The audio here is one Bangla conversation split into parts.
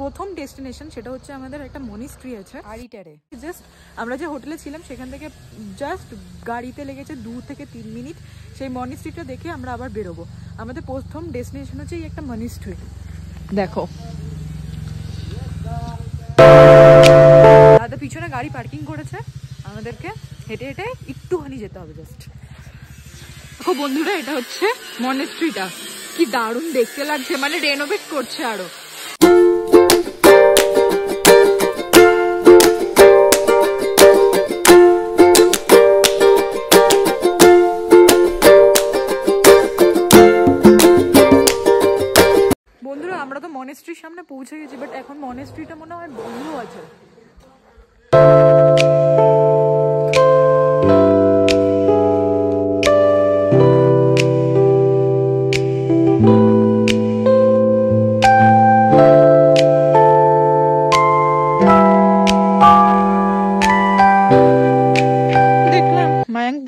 প্রথম ডেস্টিনেশন সেটা হচ্ছে আমাদের একটা মনিস্ট্রি আছে আরিটারে। জাস্ট আমরা যে হোটেলে ছিলাম সেখান থেকে জাস্ট গাড়িতে লেগেছে 2 থেকে 3 মিনিট। সেই মনিস্ট্রিটা দেখে আমরা আবার বেরোবো। আমাদের প্রথম ডেস্টিনেশন হচ্ছে এই একটা মনিস্ট্রি। দেখো দাদা পিছনে গাড়ি পার্কিং করেছে, আমাদেরকে হেঁটে হেঁটে একটুখানি যেতে হবে জাস্ট। দেখো বন্ধুরা, এটা হচ্ছে মনেস্ট্রিটা। কি দারুণ দেখতে লাগছে, মানে রেনোভেট করছে আরো। বন্ধুরা আমরা তো মনেস্ট্রির সামনে পৌঁছে গেছি, বাট এখন মনেস্ট্রিটা মনে হয় বন্ধ আছে।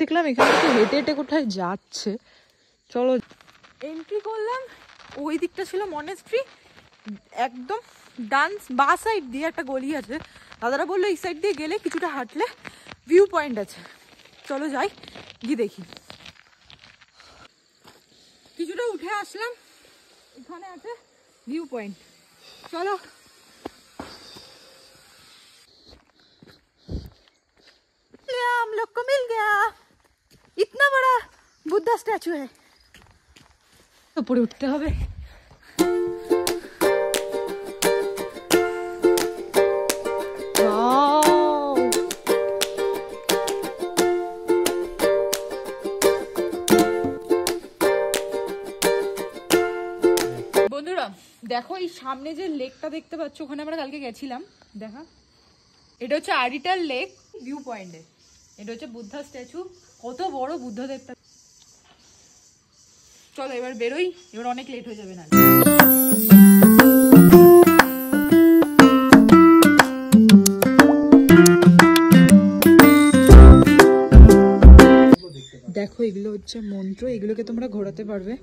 দেখলাম এখান থেকে হেঁটে হেঁটে কোথায় যাচ্ছে। চলো এন্ট্রি করলাম। ওই দিকটা ছিল মনেস্ট্রি, একদম ডান্স বা সাইড দিয়ে একটা গলি আছে। দাদারা বললো এই সাইড দিয়ে গেলে কিছুটা হাঁটলে ভিউ পয়েন্ট আছে। চলো যাই, গিয়ে দেখি। কিছুটা উঠে আসলাম, এখানে আছে ভিউ পয়েন্ট। চলো हम लोग को मिल गया, इतना बड़ा बुद्धा स्टैचू है। ऊपर उठते হবে। বন্ধুরা দেখো এই সামনে যে লেকটা দেখতে পাচ্ছ, ওখানে আমরা কালকে গেছিলাম। দেখা, এটা হচ্ছে আরিটার লেক ভিউ পয়েন্টে। এটা হচ্ছে বুদ্ধা স্ট্যাচু, কত বড় বুদ্ধদেবটা। চলো এবার বেরোই, এবার অনেক লেট হয়ে যাবে না। দেখো এগুলো হচ্ছে মন্ত্র, এগুলোকে তোমরা ঘোরাতে পারবে।